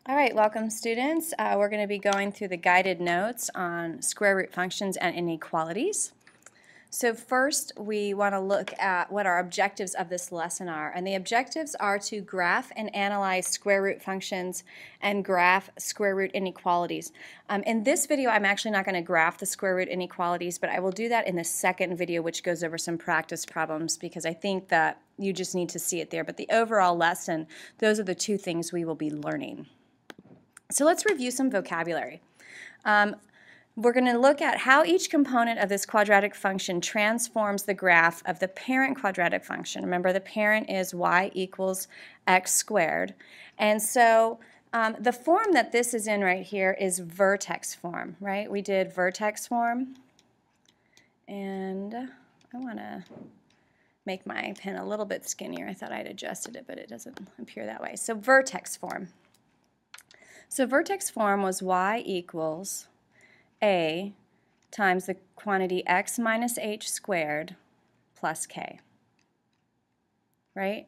All right, welcome students. We're going to be going through the guided notes on square root functions and inequalities. So first we want to look at what our objectives of this lesson are. And the objectives are to graph and analyze square root functions and graph square root inequalities. In this video I'm actually not going to graph the square root inequalities, but I will do that in the second video, which goes over some practice problems, because I think that you just need to see it there. But the overall lesson, those are the two things we will be learning. So let's review some vocabulary. We're going to look at how each component of this quadratic function transforms the graph of the parent quadratic function. Remember, the parent is y equals x squared. And so the form that this is in right here is vertex form, right? We did vertex form. And I want to make my pen a little bit skinnier. I thought I'd adjusted it, but it doesn't appear that way. So vertex form. So vertex form was y equals a times the quantity x minus h squared plus k, right?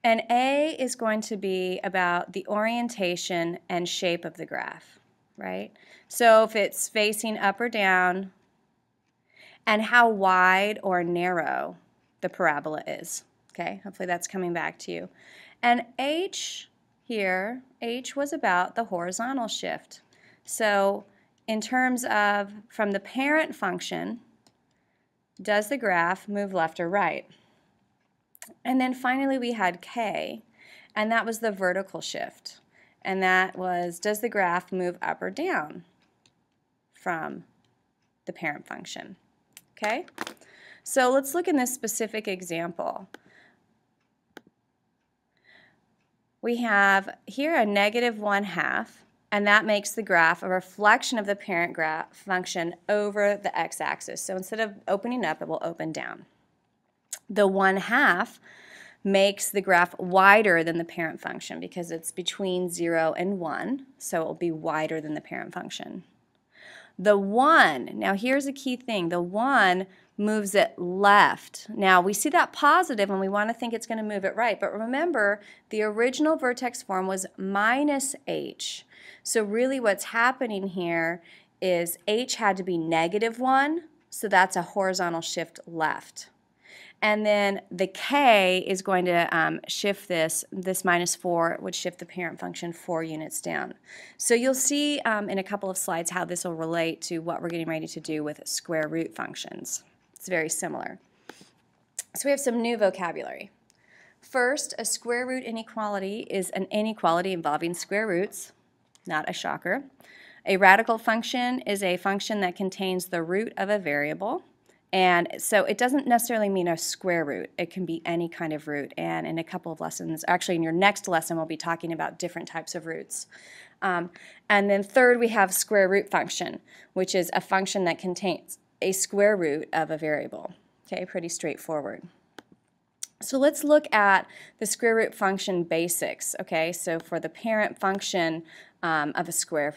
And a is going to be about the orientation and shape of the graph, right? So if it's facing up or down, and how wide or narrow the parabola is, okay? Hopefully that's coming back to you. And h here, h was about the horizontal shift. So in terms of from the parent function, does the graph move left or right? And then finally we had k, and that was the vertical shift. And that was, does the graph move up or down from the parent function? Okay? So let's look in this specific example. We have here a negative 1/2, and that makes the graph a reflection of the parent graph function over the x-axis. So instead of opening up, it will open down. The 1/2 makes the graph wider than the parent function because it's between 0 and 1, so it will be wider than the parent function. The 1, now here's a key thing, the 1 moves it left. Now we see that positive and we want to think it's going to move it right, but remember the original vertex form was minus h. So really what's happening here is h had to be negative 1, so that's a horizontal shift left. And then the k is going to shift this minus 4 would shift the parent function 4 units down. So you'll see in a couple of slides how this will relate to what we're getting ready to do with square root functions. It's very similar. So we have some new vocabulary. First, a square root inequality is an inequality involving square roots, not a shocker. A radical function is a function that contains the root of a variable. And so it doesn't necessarily mean a square root. It can be any kind of root. And in a couple of lessons, actually in your next lesson, we'll be talking about different types of roots. And then third, we have square root function, which is a function that contains a square root of a variable. Okay, pretty straightforward. So let's look at the square root function basics. Okay, so for the parent function of a square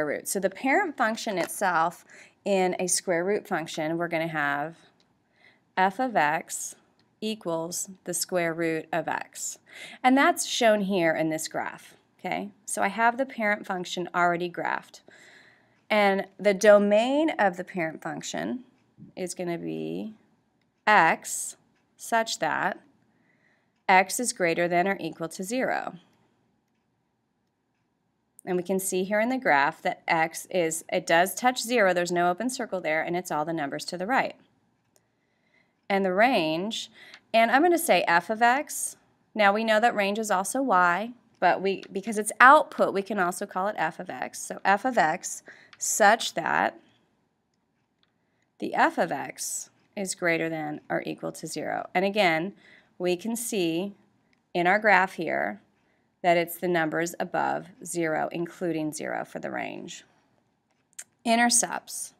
root. So the parent function itself in a square root function, we're going to have f of x equals the square root of x. And that's shown here in this graph. Okay, so I have the parent function already graphed. And the domain of the parent function is going to be x such that x is greater than or equal to 0. And we can see here in the graph that x is, it does touch 0, there's no open circle there, and it's all the numbers to the right. And the range, and I'm going to say f of x. Now we know that range is also y, but because it's output, we can also call it f of x. So f of x such that the f of x is greater than or equal to 0. And again, we can see in our graph here that it's the numbers above 0, including 0 for the range. Intercepts.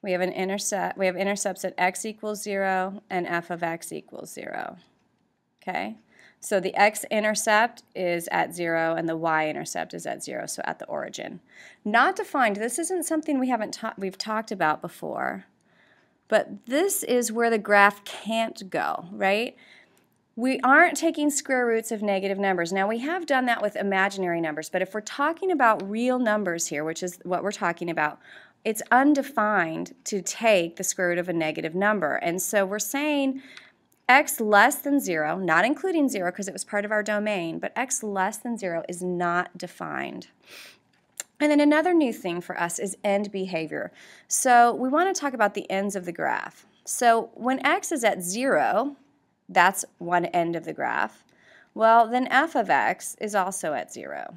We have intercepts at x equals 0 and f of x equals 0. Okay? So the x-intercept is at 0 and the y-intercept is at 0, so at the origin. Not defined. This isn't something we've talked about before, but this is where the graph can't go, right? We aren't taking square roots of negative numbers. Now, we have done that with imaginary numbers, but if we're talking about real numbers here, which is what we're talking about, it's undefined to take the square root of a negative number. And so we're saying x less than 0, not including 0 because it was part of our domain, but x less than 0 is not defined. And then another new thing for us is end behavior. So we want to talk about the ends of the graph. So when x is at 0, that's one end of the graph. Well, then f of x is also at 0.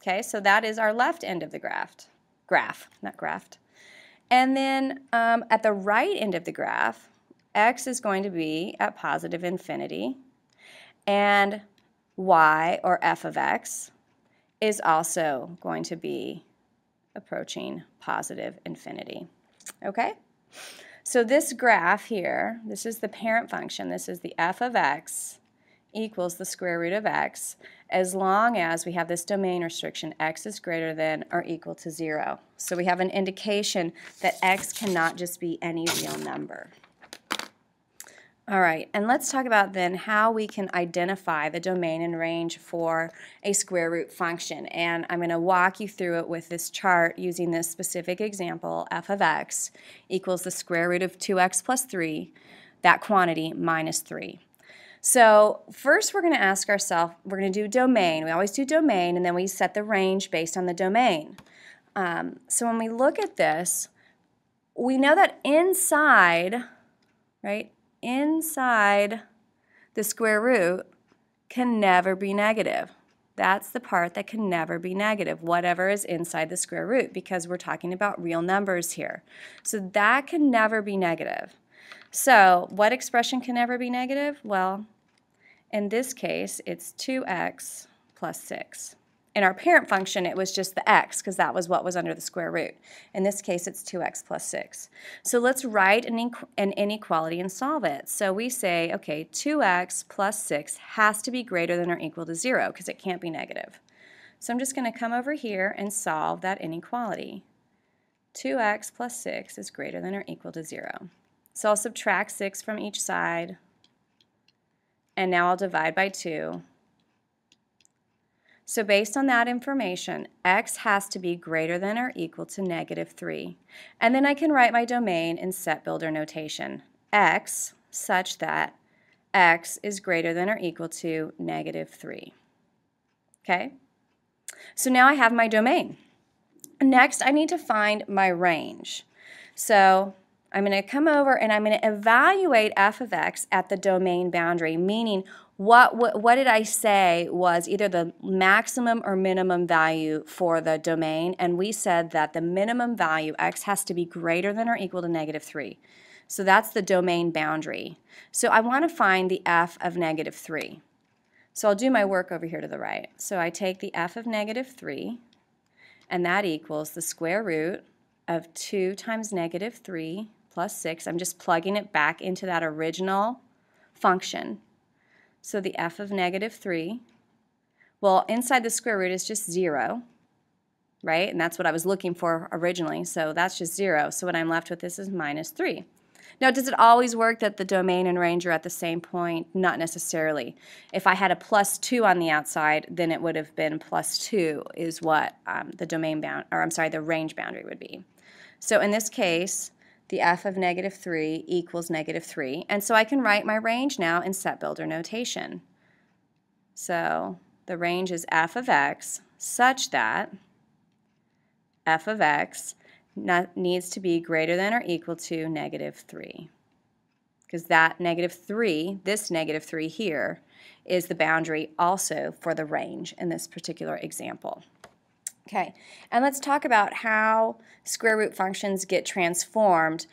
Okay, so that is our left end of the graph, not graft. And then at the right end of the graph, x is going to be at positive infinity, and y, or f of x, is also going to be approaching positive infinity. Okay? So this graph here, this is the parent function, this is the f of x equals the square root of x, as long as we have this domain restriction, x is greater than or equal to 0. So we have an indication that x cannot just be any real number. All right, and let's talk about then how we can identify the domain and range for a square root function. And I'm going to walk you through it with this chart using this specific example, f of x equals the square root of 2x plus 3, that quantity minus 3. So first we're going to ask ourselves, we're going to do domain. We always do domain, and then we set the range based on the domain. So when we look at this, we know that inside, right, inside the square root can never be negative. That's the part that can never be negative, whatever is inside the square root, because we're talking about real numbers here. So that can never be negative. So what expression can never be negative? Well, in this case, it's 2x plus 6. In our parent function, it was just the x, because that was what was under the square root. In this case, it's 2x plus 6. So let's write an inequality and solve it. So we say, okay, 2x plus 6 has to be greater than or equal to 0, because it can't be negative. So I'm just going to come over here and solve that inequality. 2x plus 6 is greater than or equal to 0. So I'll subtract 6 from each side, and now I'll divide by 2. So based on that information, x has to be greater than or equal to negative 3. And then I can write my domain in set builder notation, x such that x is greater than or equal to negative 3. Okay? So now I have my domain. Next, I need to find my range. So I'm going to come over and I'm going to evaluate f of x at the domain boundary, meaning what did I say was either the maximum or minimum value for the domain, and we said that the minimum value, x, has to be greater than or equal to negative 3. So that's the domain boundary. So I want to find the f of negative 3. So I'll do my work over here to the right. So I take the f of negative 3, and that equals the square root of 2 times negative 3 plus 6. I'm just plugging it back into that original function. So the f of negative 3, well, inside the square root is just 0, right? And that's what I was looking for originally, so that's just 0. So what I'm left with this is minus 3. Now, does it always work that the domain and range are at the same point? Not necessarily. If I had a plus 2 on the outside, then it would have been plus 2 is what the range boundary would be. So in this case, the f of negative 3 equals negative 3. And so I can write my range now in set builder notation. So the range is f of x such that f of x needs to be greater than or equal to negative 3. Because that negative 3, this negative 3 here, is the boundary also for the range in this particular example. Okay, and let's talk about how square root functions get transformed.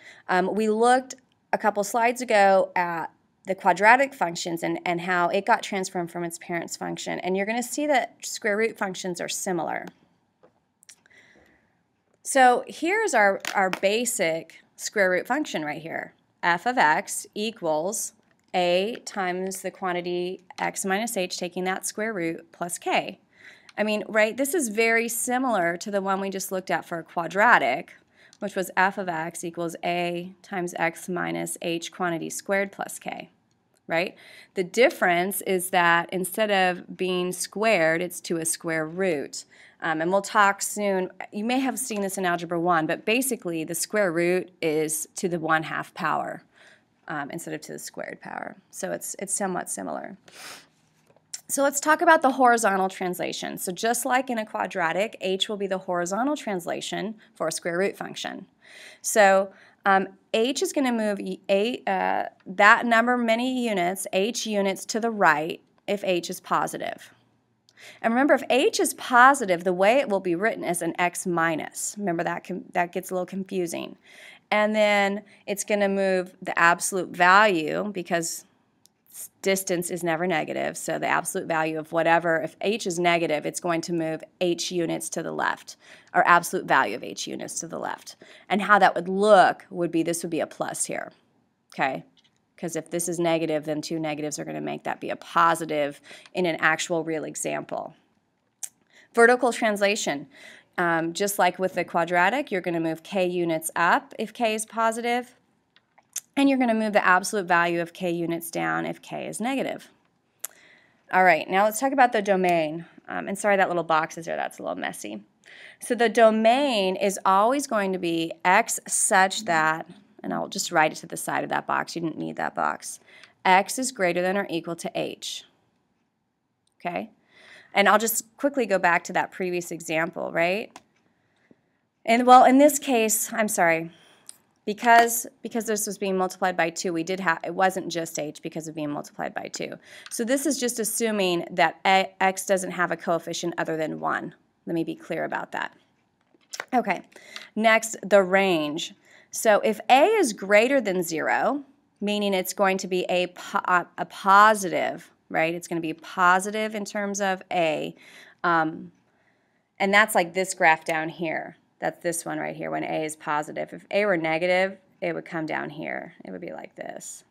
We looked a couple slides ago at the quadratic functions and how it got transformed from its parent's function, and you're going to see that square root functions are similar. So here's our basic square root function right here. F of x equals a times the quantity x minus h, taking that square root, plus k. I mean, right, this is very similar to the one we just looked at for a quadratic, which was f of x equals a times x minus h quantity squared plus k. right? The difference is that instead of being squared, it's to a square root. And we'll talk soon. You may have seen this in Algebra 1, but basically the square root is to the 1/2 power instead of to the squared power. So it's somewhat similar. So let's talk about the horizontal translation. So just like in a quadratic, h will be the horizontal translation for a square root function. So h is going to move that number many units, h units to the right if h is positive. And remember, if h is positive, the way it will be written is an x minus. Remember, that gets a little confusing. And then it's going to move the absolute value because distance is never negative, so the absolute value of whatever, if h is negative, it's going to move h units to the left, or absolute value of h units to the left. And how that would look would be, this would be a plus here, okay? Because if this is negative, then two negatives are going to make that be a positive in an actual real example. Vertical translation. Just like with the quadratic, you're going to move k units up if k is positive, and you're going to move the absolute value of k units down if k is negative. All right, now let's talk about the domain. And sorry, that little box is there, that's a little messy. So the domain is always going to be x such that, and I'll just write it to the side of that box, you didn't need that box, x is greater than or equal to h. Okay? And I'll just quickly go back to that previous example, right? And well, in this case, I'm sorry, because this was being multiplied by 2, it wasn't just h because of being multiplied by 2. So this is just assuming that x doesn't have a coefficient other than 1. Let me be clear about that. Okay, next, the range. So if a is greater than 0, meaning it's going to be a positive, right? It's going to be positive in terms of a, and that's like this graph down here. That's this one right here when a is positive. If a were negative, it would come down here. It would be like this.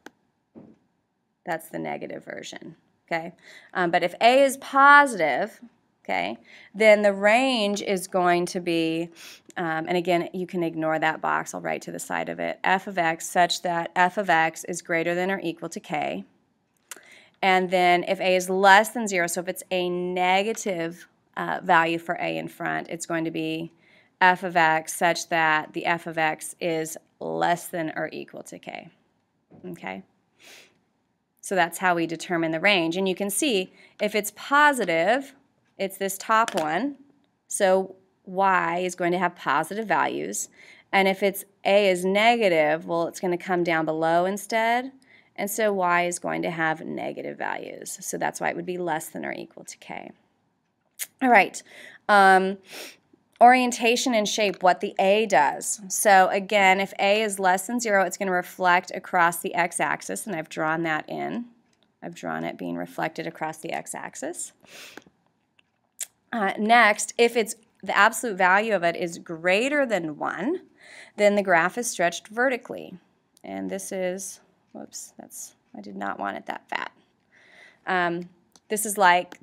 That's the negative version, okay? But if a is positive, okay, then the range is going to be, and again, you can ignore that box. I'll write to the side of it, f of x such that f of x is greater than or equal to k. And then if a is less than 0, so if it's a negative value for a in front, it's going to be f of x such that the f of x is less than or equal to k. Okay? So that's how we determine the range. And you can see if it's positive, it's this top one. So y is going to have positive values. And if it's a is negative, well, it's going to come down below instead. And so y is going to have negative values. So that's why it would be less than or equal to k. All right. Orientation and shape, what the a does. So again, if a is less than 0, it's going to reflect across the x-axis, and I've drawn that in. I've drawn it being reflected across the x-axis. Next, if it's the absolute value of it is greater than 1, then the graph is stretched vertically. And this is, whoops, I did not want it that fat. This is like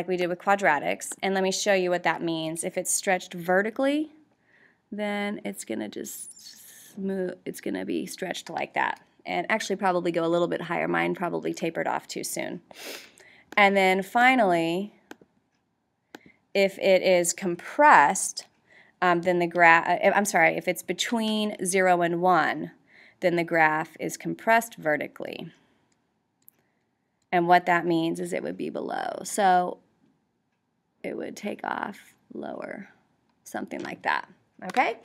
we did with quadratics, and let me show you what that means. If it's stretched vertically, then it's going to just move, it's going to be stretched like that, and actually probably go a little bit higher. Mine probably tapered off too soon. And then finally, if it is compressed, then the graph, if it's between 0 and 1, then the graph is compressed vertically. And what that means is it would be below. So it would take off lower, something like that. Okay?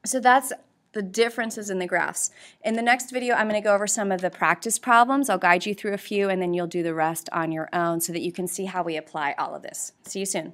So that's the differences in the graphs. In the next video, I'm going to go over some of the practice problems. I'll guide you through a few, and then you'll do the rest on your own so that you can see how we apply all of this. See you soon.